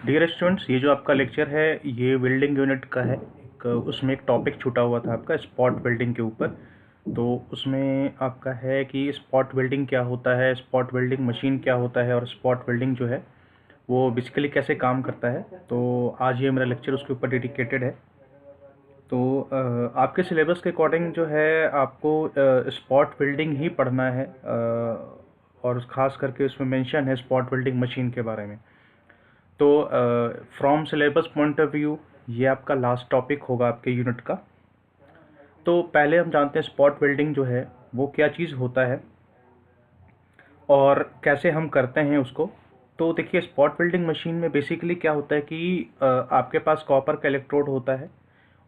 Dear students, ये जो आपका लेक्चर है ये वेल्डिंग यूनिट का है। उसमें एक टॉपिक छूटा हुआ था आपका स्पॉट वेल्डिंग के ऊपर। तो उसमें आपका है कि स्पॉट वेल्डिंग क्या होता है, स्पॉट वेल्डिंग मशीन क्या होता है और स्पॉट वेल्डिंग जो है वो बेसिकली कैसे काम करता है। तो आज ये मेरा लेक्चर उसके ऊपर डेडिकेटेड है। तो आपके सिलेबस के अकॉर्डिंग जो है आपको स्पॉट वेल्डिंग ही पढ़ना है, और ख़ास करके उसमें मेंशन है स्पॉट वेल्डिंग मशीन के बारे में। तो from syllabus point of view ये आपका लास्ट टॉपिक होगा आपके यूनिट का। तो पहले हम जानते हैं स्पॉट वेल्डिंग जो है वो क्या चीज़ होता है और कैसे हम करते हैं उसको। तो देखिए, स्पॉट वेल्डिंग मशीन में बेसिकली क्या होता है कि आपके पास कॉपर का इलेक्ट्रोड होता है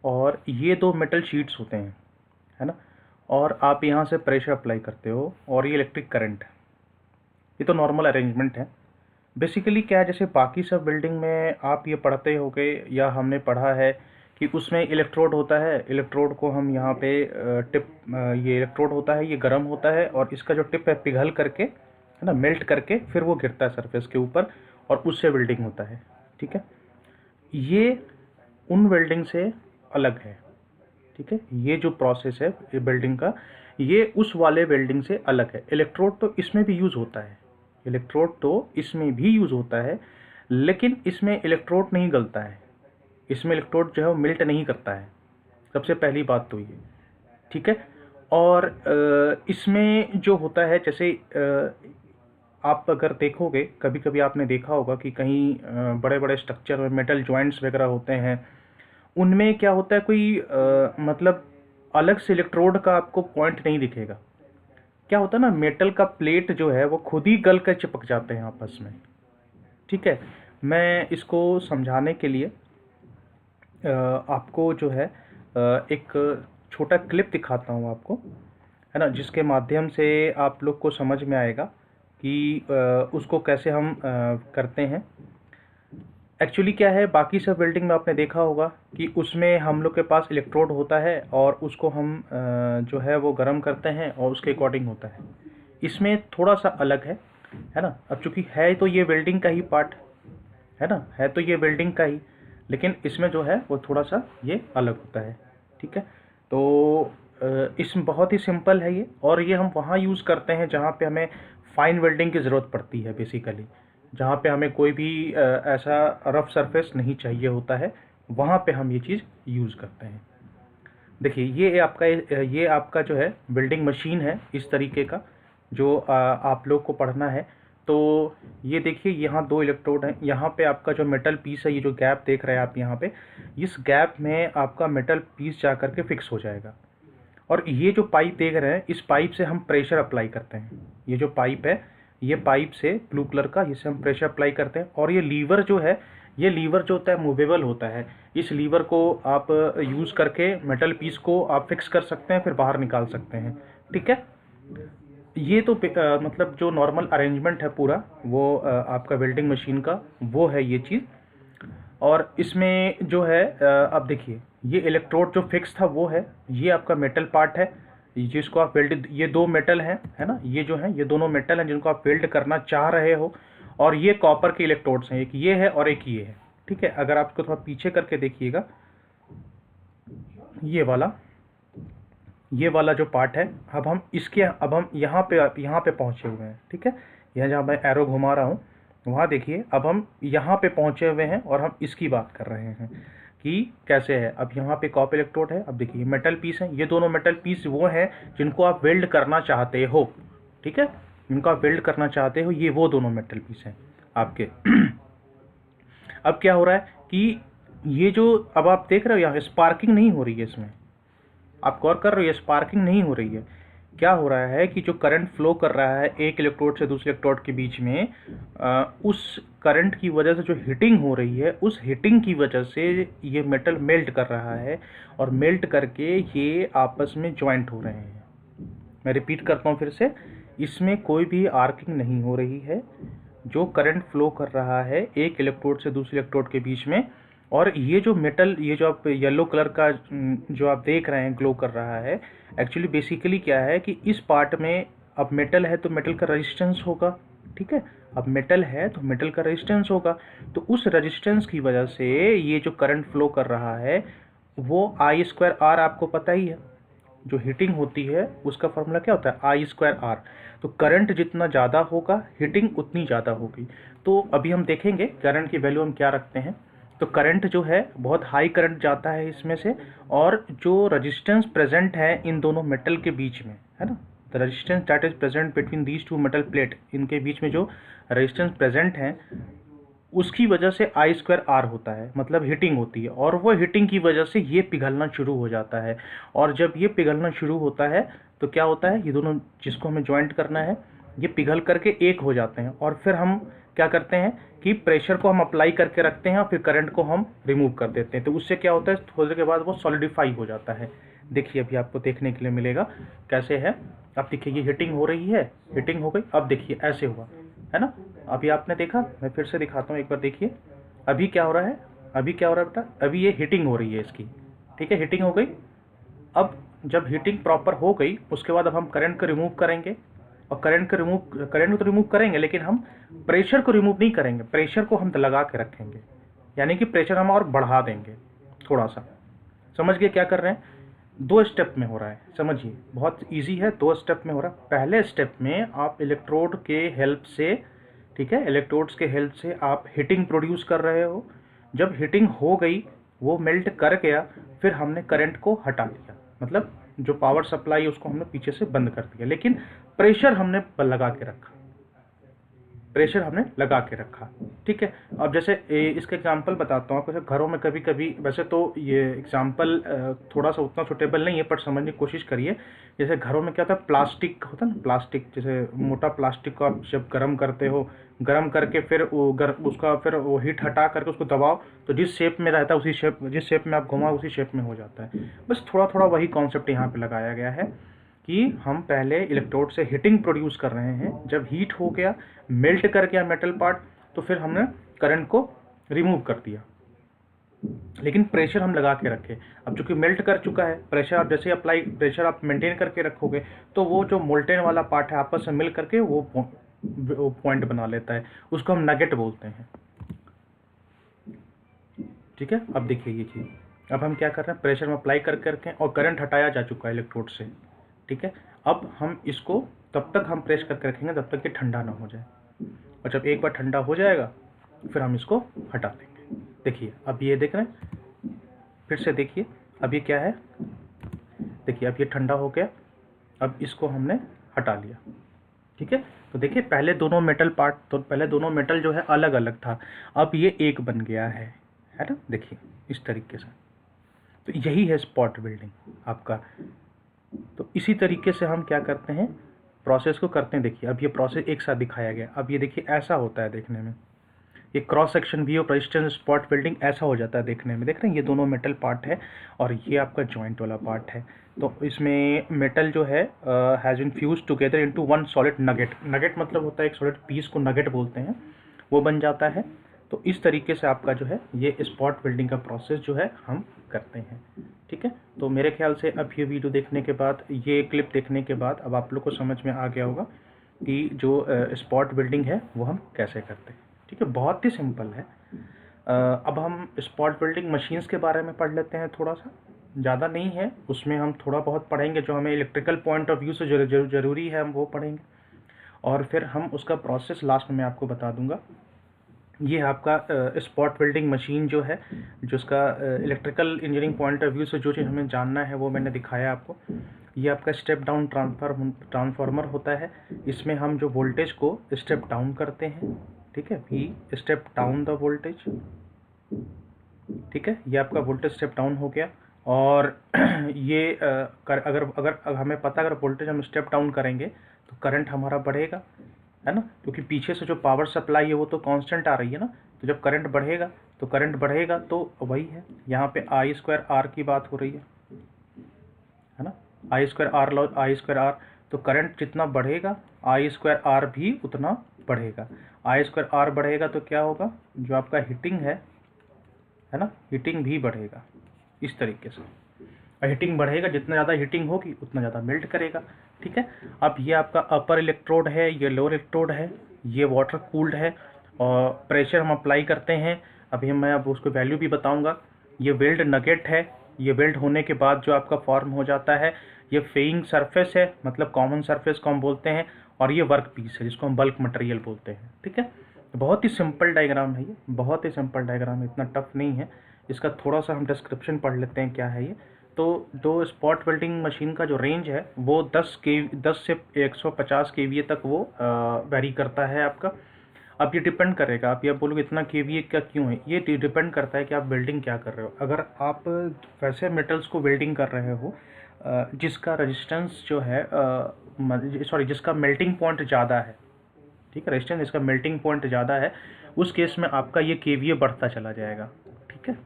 और ये दो मेटल शीट्स होते हैं, है ना। और आप यहाँ से प्रेशर अप्लाई करते हो और ये इलेक्ट्रिक करंट है। ये तो नॉर्मल अरेंजमेंट है। बेसिकली क्या है, जैसे बाकी सब बिल्डिंग में आप ये पढ़ते होगे या हमने पढ़ा है कि उसमें इलेक्ट्रोड होता है। इलेक्ट्रोड को हम यहाँ पे टिप, ये इलेक्ट्रोड होता है, ये गर्म होता है और इसका जो टिप है पिघल करके, है ना, मेल्ट करके फिर वो गिरता है सरफेस के ऊपर और उससे वेल्डिंग होता है। ठीक है, ये उन वेल्डिंग से अलग है। ठीक है, ये जो प्रोसेस है ये वेल्डिंग का, ये उस वाले वेल्डिंग से अलग है। इलेक्ट्रोड तो इसमें भी यूज़ होता है, इलेक्ट्रोड तो इसमें भी यूज़ होता है, लेकिन इसमें इलेक्ट्रोड नहीं गलता है। इसमें इलेक्ट्रोड जो है वो मेल्ट नहीं करता है। सबसे पहली बात तो ये, ठीक है। और इसमें जो होता है, जैसे आप अगर देखोगे, कभी कभी आपने देखा होगा कि कहीं बड़े बड़े स्ट्रक्चर में मेटल जॉइंट्स वगैरह होते हैं, उनमें क्या होता है, कोई मतलब अलग से इलेक्ट्रोड का आपको पॉइंट नहीं दिखेगा। क्या होता है ना, मेटल का प्लेट जो है वो खुद ही गल कर चिपक जाते हैं आपस में। ठीक है, मैं इसको समझाने के लिए आपको जो है एक छोटा क्लिप दिखाता हूँ आपको, है ना, जिसके माध्यम से आप लोग को समझ में आएगा कि उसको कैसे हम करते हैं। एक्चुअली क्या है, बाकी सब वेल्डिंग में आपने देखा होगा कि उसमें हम लोग के पास इलेक्ट्रोड होता है और उसको हम जो है वो गर्म करते हैं और उसके अकॉर्डिंग होता है। इसमें थोड़ा सा अलग है ना। अब चूंकि है तो ये वेल्डिंग का ही पार्ट, है ना, है तो ये वेल्डिंग का ही, लेकिन इसमें जो है वो थोड़ा सा ये अलग होता है। ठीक है, तो इसमें बहुत ही सिंपल है ये, और ये हम वहाँ यूज़ करते हैं जहाँ पे हमें फाइन वेल्डिंग की ज़रूरत पड़ती है। बेसिकली जहाँ पे हमें कोई भी ऐसा रफ सरफेस नहीं चाहिए होता है, वहाँ पे हम ये चीज़ यूज़ करते हैं। देखिए, ये आपका जो है वेल्डिंग मशीन है इस तरीके का, जो आप लोग को पढ़ना है। तो ये देखिए, यहाँ दो इलेक्ट्रोड हैं। यहाँ पे आपका जो मेटल पीस है, ये जो गैप देख रहे हैं आप यहाँ पे, इस गैप में आपका मेटल पीस जा करके फिक्स हो जाएगा। और ये जो पाइप देख रहे हैं, इस पाइप से हम प्रेशर अप्लाई करते हैं। ये जो पाइप है, ये पाइप से ब्लू कलर का, इससे हम प्रेशर अप्लाई करते हैं। और ये लीवर जो है, ये लीवर जो होता है मूवेबल होता है। इस लीवर को आप यूज़ करके मेटल पीस को आप फिक्स कर सकते हैं, फिर बाहर निकाल सकते हैं। ठीक है, ये तो मतलब जो नॉर्मल अरेंजमेंट है पूरा वो आपका वेल्डिंग मशीन का, वो है ये चीज़। और इसमें जो है अब देखिए, ये इलेक्ट्रोड जो फिक्स था वो है, ये आपका मेटल पार्ट है जिसको आप वेल्ड, ये दो मेटल हैं, है ना, ये जो है ये दोनों मेटल हैं जिनको आप वेल्ड करना चाह रहे हो। और ये कॉपर के इलेक्ट्रोड्स हैं, एक ये है और एक ये है। ठीक है, अगर आप इसको थोड़ा पीछे करके देखिएगा, ये वाला जो पार्ट है, अब हम यहाँ पे पहुँचे हुए हैं। ठीक है, यहाँ जहाँ मैं एरो घुमा रहा हूँ वहाँ देखिए, अब हम यहाँ पे पहुँचे हुए हैं और हम इसकी बात कर रहे हैं कि कैसे है। अब यहाँ पे कॉपर इलेक्ट्रोड है, अब देखिए मेटल पीस है, ये दोनों मेटल पीस वो हैं जिनको आप वेल्ड करना चाहते हो। ठीक है, जिनको आप वेल्ड करना चाहते हो, ये वो दोनों मेटल पीस हैं आपके। अब क्या हो रहा है कि ये जो, अब आप देख रहे हो यहाँ स्पार्किंग नहीं हो रही है इसमें, आप गौर कर रहे हो, ये स्पार्किंग नहीं हो रही है। क्या हो रहा है कि जो करंट फ्लो कर रहा है एक इलेक्ट्रोड से दूसरे इलेक्ट्रोड के बीच में, उस करंट की वजह से जो हीटिंग हो रही है, उस हीटिंग की वजह से ये मेटल मेल्ट कर रहा है और मेल्ट करके ये आपस में ज्वाइंट हो रहे हैं। मैं रिपीट करता हूँ फिर से, इसमें कोई भी आर्किंग नहीं हो रही है। जो करंट फ्लो कर रहा है एक इलेक्ट्रोड से दूसरे इलेक्ट्रोड के बीच में, और ये जो मेटल, ये जो आप येलो कलर का जो आप देख रहे हैं ग्लो कर रहा है, एक्चुअली बेसिकली क्या है कि इस पार्ट में अब मेटल है तो मेटल का रेजिस्टेंस होगा, ठीक है। अब मेटल है तो मेटल का रेजिस्टेंस होगा, तो उस रेजिस्टेंस की वजह से ये जो करंट फ्लो कर रहा है वो आई स्क्वायर आर आपको पता ही है। जो हीटिंग होती है उसका फॉर्मूला क्या होता है, आई स्क्वायर आर। तो करंट जितना ज़्यादा होगा हीटिंग उतनी ज़्यादा होगी। तो अभी हम देखेंगे करंट की वैल्यू हम क्या रखते हैं। तो करंट जो है बहुत हाई करंट जाता है इसमें से, और जो रेजिस्टेंस प्रेजेंट है इन दोनों मेटल के बीच में, है ना, the resistance that is present between these two metal plate, इनके बीच में जो रेजिस्टेंस प्रेजेंट है उसकी वजह से आई स्क्वायर आर होता है, मतलब हीटिंग होती है, और वो हीटिंग की वजह से ये पिघलना शुरू हो जाता है। और जब ये पिघलना शुरू होता है तो क्या होता है, ये दोनों जिसको हमें ज्वाइंट करना है ये पिघल करके एक हो जाते हैं, और फिर हम क्या करते हैं कि प्रेशर को हम अप्लाई करके रखते हैं और फिर करंट को हम रिमूव कर देते हैं। तो उससे क्या होता है, थोड़ी देर के बाद वो सॉलिडिफाई हो जाता है। देखिए अभी आपको देखने के लिए मिलेगा कैसे है। अब देखिए ये हीटिंग हो रही है, हीटिंग हो गई, अब देखिए ऐसे हुआ, है ना। अभी आपने देखा, मैं फिर से दिखाता हूँ एक बार, देखिए अभी क्या हो रहा है, अभी क्या हो रहा है बेटा, अभी ये हीटिंग हो रही है इसकी, ठीक है, हीटिंग हो गई। अब जब हीटिंग प्रॉपर हो गई उसके बाद अब हम करंट को रिमूव करेंगे, और करंट को तो रिमूव करेंगे लेकिन हम प्रेशर को रिमूव नहीं करेंगे, प्रेशर को हम लगा के रखेंगे, यानी कि प्रेशर हम और बढ़ा देंगे थोड़ा सा। समझ गए क्या कर रहे हैं, दो स्टेप में हो रहा है, समझिए बहुत इजी है, दो स्टेप में हो रहा है। पहले स्टेप में आप इलेक्ट्रोड के हेल्प से, ठीक है, इलेक्ट्रोड्स के हेल्प से आप हीटिंग प्रोड्यूस कर रहे हो। जब हीटिंग हो गई, वो मेल्ट कर गया, फिर हमने करंट को हटा दिया, मतलब जो पावर सप्लाई है उसको हमने पीछे से बंद कर दिया, लेकिन प्रेशर हमने लगा के रखा, प्रेशर हमने लगा के रखा, ठीक है। अब जैसे इसका एग्जांपल बताता हूँ आपको। जैसे घरों में कभी कभी, वैसे तो ये एग्जांपल थोड़ा सा उतना सुटेबल नहीं है, पर समझने की कोशिश करिए। जैसे घरों में क्या होता है, प्लास्टिक होता है ना, प्लास्टिक, जैसे मोटा प्लास्टिक को आप जब गर्म करते हो, गर्म करके फिर वो उसका फिर वो हीट हटा करके उसको दबाओ, तो जिस शेप में रहता है उसी शेप, जिस शेप में आप घुमाओ उसी शेप में हो जाता है। बस थोड़ा थोड़ा वही कॉन्सेप्ट यहाँ पे लगाया गया है कि हम पहले इलेक्ट्रोड से हीटिंग प्रोड्यूस कर रहे हैं, जब हीट हो गया, मेल्ट कर गया मेटल पार्ट, तो फिर हमने करंट को रिमूव कर दिया, लेकिन प्रेशर हम लगा के रखे। अब चूंकि मेल्ट कर चुका है, प्रेशर आप जैसे अप्लाई, प्रेशर आप मेंटेन करके रखोगे तो वो जो मोल्टेन वाला पार्ट है आपस में मिल करके वो पॉइंट बना लेता है, उसको हम नगेट बोलते हैं, ठीक है। अब देखिए ये चीज़, अब हम क्या कर रहे हैं, प्रेशर में अप्लाई कर करके, और करंट हटाया जा चुका है इलेक्ट्रोड से, ठीक है। अब हम इसको तब तक हम प्रेस करके रखेंगे जब तक कि ठंडा ना हो जाए, और जब एक बार ठंडा हो जाएगा फिर हम इसको हटा देंगे। देखिए अब ये देख रहे हैं, फिर से देखिए अब ये क्या है, देखिए अब ये ठंडा हो गया, अब इसको हमने हटा लिया, ठीक है। तो देखिए पहले दोनों मेटल पार्ट, तो पहले दोनों मेटल जो है अलग अलग था, अब ये एक बन गया है ना, देखिए इस तरीके से। तो यही है स्पॉट वेल्डिंग आपका। तो इसी तरीके से हम क्या करते हैं, प्रोसेस को करते हैं। देखिए अब ये प्रोसेस एक साथ दिखाया गया, अब ये देखिए ऐसा होता है देखने में, ये cross section view of resistance spot welding ऐसा हो जाता है देखने में। देख रहे हैं ये दोनों मेटल पार्ट है और ये आपका जॉइंट वाला पार्ट है। तो इसमें मेटल जो है has been fused together into one solid nugget, nugget मतलब होता है एक सॉलिड पीस को नगेट बोलते हैं, वो बन जाता है। तो इस तरीके से आपका जो है ये स्पॉट वेल्डिंग का प्रोसेस जो है हम करते हैं, ठीक है। तो मेरे ख्याल से अब ये वीडियो देखने के बाद, ये क्लिप देखने के बाद अब आप लोग को समझ में आ गया होगा कि जो स्पॉट वेल्डिंग है वो हम कैसे करते हैं, ठीक है। बहुत ही सिंपल है। अब हम स्पॉट वेल्डिंग मशीन्स के बारे में पढ़ लेते हैं, थोड़ा सा, ज़्यादा नहीं है उसमें, हम थोड़ा बहुत पढ़ेंगे जो हमें इलेक्ट्रिकल पॉइंट ऑफ व्यू से ज़रूरी है हम वो पढ़ेंगे, और फिर हम उसका प्रोसेस लास्ट में मैं आपको बता दूंगा। ये आपका स्पॉट वेल्डिंग मशीन जो है, जो उसका electrical engineering point of view से जो चीज़ हमें जानना है वो मैंने दिखाया आपको। ये आपका स्टेप डाउन ट्रांसफार्मर होता है, इसमें हम जो वोल्टेज को स्टेप डाउन करते हैं, ठीक है, we step down the voltage, ठीक है। ये आपका वोल्टेज स्टेप डाउन हो गया, और ये अगर हमें पता, अगर वोल्टेज हम स्टेप डाउन करेंगे तो करंट हमारा बढ़ेगा, है ना, क्योंकि पीछे से जो पावर सप्लाई है वो तो कांस्टेंट आ रही है ना। तो जब करंट बढ़ेगा तो वही है, यहाँ पे आई स्क्वायर आर की बात हो रही है ना, आई स्क्वायर आर लो, आई स्क्वायर आर। तो करंट जितना बढ़ेगा आई स्क्वायर आर भी उतना बढ़ेगा, आई स्क्वायर आर बढ़ेगा तो क्या होगा, जो आपका हीटिंग है ना, हीटिंग भी बढ़ेगा इस तरीके से। हीटिंग बढ़ेगा, जितना ज़्यादा हीटिंग होगी उतना ज़्यादा मेल्ट करेगा, ठीक है। अब ये आपका अपर इलेक्ट्रोड है, ये लोअर इलेक्ट्रोड है, ये वाटर कूल्ड है और प्रेशर हम अप्लाई करते हैं। अभी मैं अब उसको वैल्यू भी बताऊंगा। ये वेल्ड नगेट है। ये वेल्ड होने के बाद जो आपका फॉर्म हो जाता है, ये फेइंग सरफेस है, मतलब कॉमन सरफेस को हम बोलते हैं, और ये वर्क पीस है जिसको हम बल्क मटेरियल बोलते हैं। ठीक है, तो बहुत ही सिंपल डायग्राम है ये, बहुत ही सिंपल डायग्राम है, इतना टफ नहीं है। इसका थोड़ा सा हम डिस्क्रिप्शन पढ़ लेते हैं क्या है ये। तो दो स्पॉट वेल्डिंग मशीन का जो रेंज है वो 10 से 150 केवीए तक वो वेरी करता है आपका। अब ये डिपेंड करेगा, आप ये बोलोगे इतना केवीए का क्यों है, ये डिपेंड करता है कि आप वेल्डिंग क्या कर रहे हो। अगर आप वैसे मेटल्स को वेल्डिंग कर रहे हो जिसका रेजिस्टेंस जो है सॉरी जिसका मेल्टिंग पॉइंट ज़्यादा है, ठीक है, रेजिस्टेंस जिसका मेल्टिंग पॉइंट ज़्यादा है, उस केस में आपका ये केवीए बढ़ता चला जाएगा। ठीक है,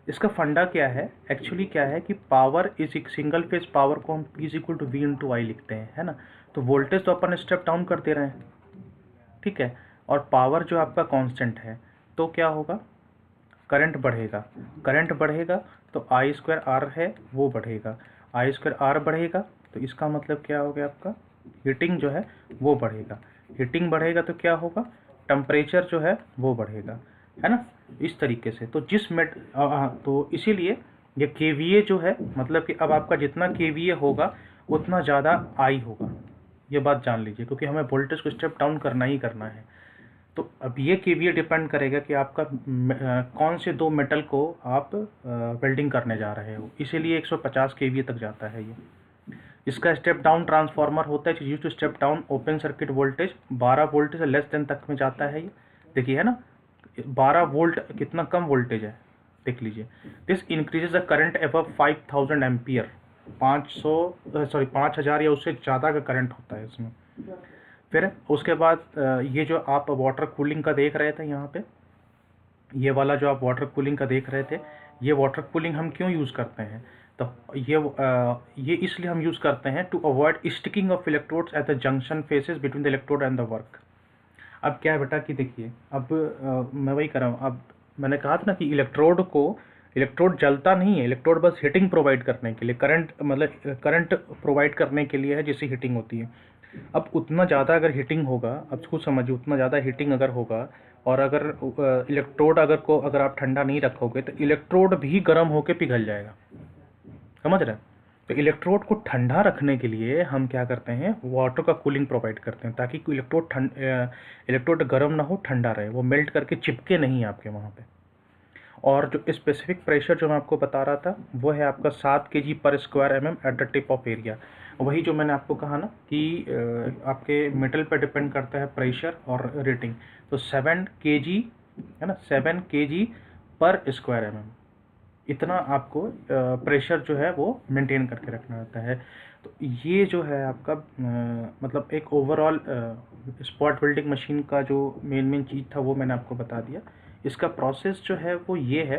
इसका फंडा क्या है, एक्चुअली क्या है कि पावर इज एक सिंगल फेज पावर को हम P is equal to V into I लिखते हैं, है ना। तो वोल्टेज तो अपन स्टेप डाउन कर दे रहे हैं, ठीक है, और पावर जो आपका कांस्टेंट है, तो क्या होगा, करंट बढ़ेगा। करंट बढ़ेगा तो आई स्क्वायर आर है वो बढ़ेगा, आई स्क्वायर आर बढ़ेगा तो इसका मतलब क्या हो गया, आपका हीटिंग जो है वो बढ़ेगा। हीटिंग बढ़ेगा तो क्या होगा, टेम्परेचर जो है वो बढ़ेगा, है ना। इस तरीके से तो तो इसीलिए ये केवीए जो है, मतलब कि अब आपका जितना केवीए होगा उतना ज़्यादा आई होगा, ये बात जान लीजिए, क्योंकि हमें वोल्टेज को स्टेप डाउन करना ही करना है। तो अब ये केवीए डिपेंड करेगा कि आपका कौन से दो मेटल को आप वेल्डिंग करने जा रहे हो, इसीलिए 150 केवीए तक जाता है ये। इसका स्टेप डाउन ट्रांसफार्मर होता है use to step down open circuit voltage 12 volt से लेस देन तक में जाता है ये। देखिए, है ना, 12 वोल्ट कितना कम वोल्टेज है, देख लीजिए। This increases the current above 5000 ampere, 5000 या उससे ज़्यादा का करंट होता है इसमें। फिर उसके बाद ये जो आप वाटर कूलिंग का देख रहे थे यहाँ पे, ये वाला जो आप वाटर कूलिंग का देख रहे थे, ये वाटर कूलिंग हम क्यों यूज़ करते हैं, तो ये इसलिए हम यूज़ करते हैं to avoid sticking of electrodes at the junction faces between the electrode and the work. अब क्या है बेटा कि देखिए, अब मैं वही कर रहा हूँ। अब मैंने कहा था ना कि इलेक्ट्रोड जलता नहीं है, इलेक्ट्रोड बस हीटिंग प्रोवाइड करने के लिए, करंट मतलब करंट प्रोवाइड करने के लिए है, जिससे हीटिंग होती है। अब उतना ज़्यादा अगर हीटिंग होगा, अब खुद समझिए, उतना ज़्यादा हीटिंग अगर होगा और अगर इलेक्ट्रोड अगर आप ठंडा नहीं रखोगे तो इलेक्ट्रोड भी गर्म होकर पिघल जाएगा, समझ रहे हैं। तो इलेक्ट्रोड को ठंडा रखने के लिए हम क्या करते हैं, वाटर का कूलिंग प्रोवाइड करते हैं, ताकि इलेक्ट्रोड गर्म ना हो, ठंडा रहे, वो मेल्ट करके चिपके नहीं आपके वहाँ पे। और जो स्पेसिफिक प्रेशर जो मैं आपको बता रहा था वो है आपका 7 kg पर square mm at the tip of area. वही जो मैंने आपको कहा ना कि आपके मेटल पर डिपेंड करता है प्रेशर और रेटिंग। तो 7 kg, है ना, 7 kg पर स्क्वायर mm, इतना आपको प्रेशर जो है वो मेंटेन करके रखना रहता है। तो ये जो है आपका मतलब एक ओवरऑल स्पॉट वेल्डिंग मशीन का जो मेन चीज़ था वो मैंने आपको बता दिया। इसका प्रोसेस जो है वो ये है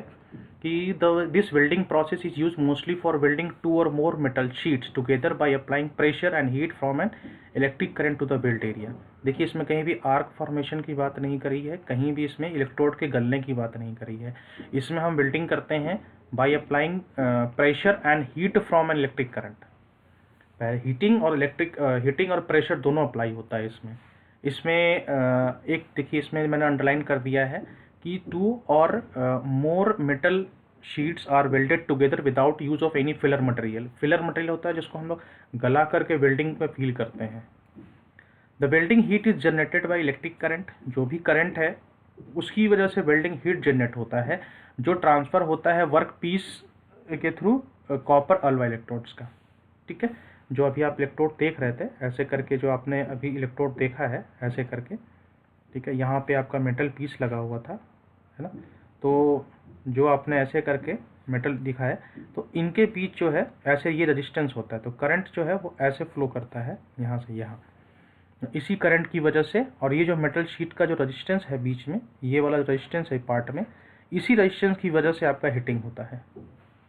कि this welding process is use mostly for welding 2 or more metal sheets together by applying pressure and heat from an electric current to the weld area. देखिए, इसमें कहीं भी आर्क फॉर्मेशन की बात नहीं करी है, कहीं भी इसमें इलेक्ट्रोड के गलने की बात नहीं करी है। इसमें हम वेल्डिंग करते हैं bye applying pressure and heat from an electric current. Heating और प्रेशर दोनों अप्लाई होता है इसमें। एक देखिए, इसमें मैंने अंडरलाइन कर दिया है कि 2 or more metal sheets are welded together without use of any filler material. Filler material होता है जिसको हम लोग गला करके वेल्डिंग में फील करते हैं। The welding heat is generated by electric current, जो भी करंट है उसकी वजह से वेल्डिंग हीट जनरेट होता है, जो ट्रांसफ़र होता है वर्क पीस के थ्रू कॉपर अल्वा इलेक्ट्रोड्स का। ठीक है, जो अभी आप इलेक्ट्रोड देख रहे थे ऐसे करके, जो आपने अभी इलेक्ट्रोड देखा है ऐसे करके, ठीक है, यहाँ पे आपका मेटल पीस लगा हुआ था, है ना। तो जो आपने ऐसे करके मेटल दिखा है, तो इनके बीच जो है ऐसे ये रेजिस्टेंस होता है, तो करंट जो है वो ऐसे फ्लो करता है यहाँ से यहाँ, इसी करंट की वजह से। और ये जो मेटल शीट का जो रेजिस्टेंस है बीच में, ये वाला रेजिस्टेंस है पार्ट में, इसी रेजिस्टेंस की वजह से आपका हीटिंग होता है।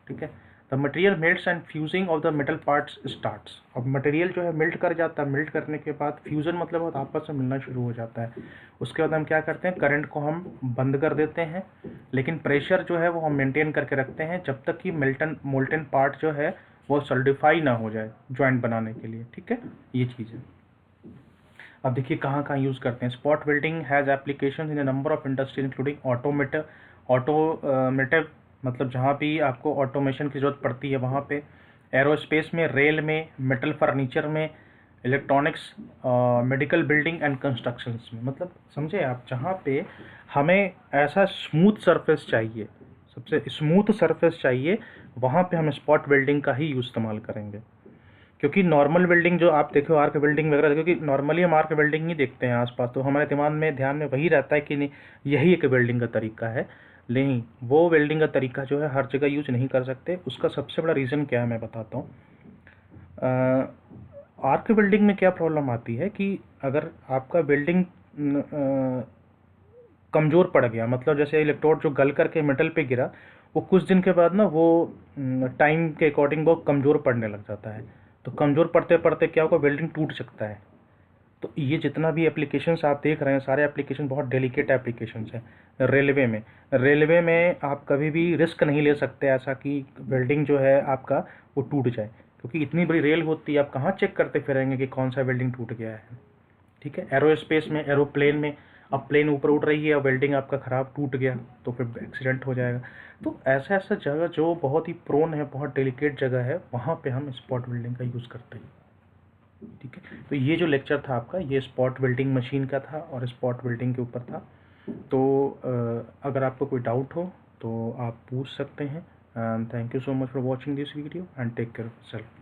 ठीक है, the material melts and fusing of the metal parts starts. अब मटेरियल जो है मेल्ट कर जाता है, मेल्ट करने के बाद फ्यूजन मतलब आपस में मिलना शुरू हो जाता है। उसके बाद हम क्या करते हैं, करंट को हम बंद कर देते हैं, लेकिन प्रेशर जो है वो हम मेंटेन करके रखते हैं जब तक कि मोल्टन पार्ट जो है वो सॉलिडिफाई ना हो जाए जॉइंट बनाने के लिए। ठीक है, ये चीज़ है। अब देखिए कहाँ कहाँ यूज़ करते हैं। Spot welding has application in a number of industry including automotive मतलब जहाँ भी आपको ऑटोमेशन की ज़रूरत पड़ती है वहाँ पे, एरोस्पेस में, रेल में, मेटल फर्नीचर में, electronics, medical building and constructions में। मतलब समझे आप, जहाँ पे हमें ऐसा स्मूथ सरफेस चाहिए, सबसे स्मूथ सरफेस चाहिए, वहाँ पे हम स्पॉट वेल्डिंग का ही यूज़ इस्तेमाल करेंगे। क्योंकि नॉर्मल वेल्डिंग जो आप देखो, आर्क वेल्डिंग वगैरह, क्योंकि नॉर्मली हम आर्क वेल्डिंग ही देखते हैं आसपास, तो हमारे दिमाग में ध्यान में वही रहता है कि नहीं यही एक वेल्डिंग का तरीका है। नहीं, वो वेल्डिंग का तरीका जो है हर जगह यूज नहीं कर सकते। उसका सबसे बड़ा रीज़न क्या है मैं बताता हूँ। आर्क वेल्डिंग में क्या प्रॉब्लम आती है कि अगर आपका वेल्डिंग कमज़ोर पड़ गया, मतलब जैसे इलेक्ट्रोड जो गल करके मेटल पे गिरा, वो कुछ दिन के बाद ना वो टाइम के अकॉर्डिंग वो कमज़ोर पड़ने लग जाता है। तो कमज़ोर पड़ते पड़ते क्या होगा, वेल्डिंग टूट सकता है। तो ये जितना भी एप्लीकेशंस आप देख रहे हैं, सारे एप्लीकेशन बहुत डेलिकेट एप्लीकेशंस हैं। रेलवे में आप कभी भी रिस्क नहीं ले सकते ऐसा कि वेल्डिंग जो है आपका वो टूट जाए, क्योंकि इतनी बड़ी रेल होती है, आप कहाँ चेक करते फिरेंगे कि कौन सा वेल्डिंग टूट गया है। ठीक है, एरोस्पेस में, एरोप्लेन में, अब प्लेन ऊपर उड़ रही है और वेल्डिंग आपका ख़राब टूट गया तो फिर एक्सीडेंट हो जाएगा। तो ऐसा ऐसा जगह जो बहुत ही प्रोन है, बहुत डेलिकेट जगह है, वहाँ पे हम स्पॉट वेल्डिंग का यूज़ करते हैं। ठीक है, तो ये जो लेक्चर था आपका, ये स्पॉट वेल्डिंग मशीन का था और स्पॉट वेल्डिंग के ऊपर था। तो अगर आपको कोई डाउट हो तो आप पूछ सकते हैं। And thank you so much for watching this video and take care of yourself.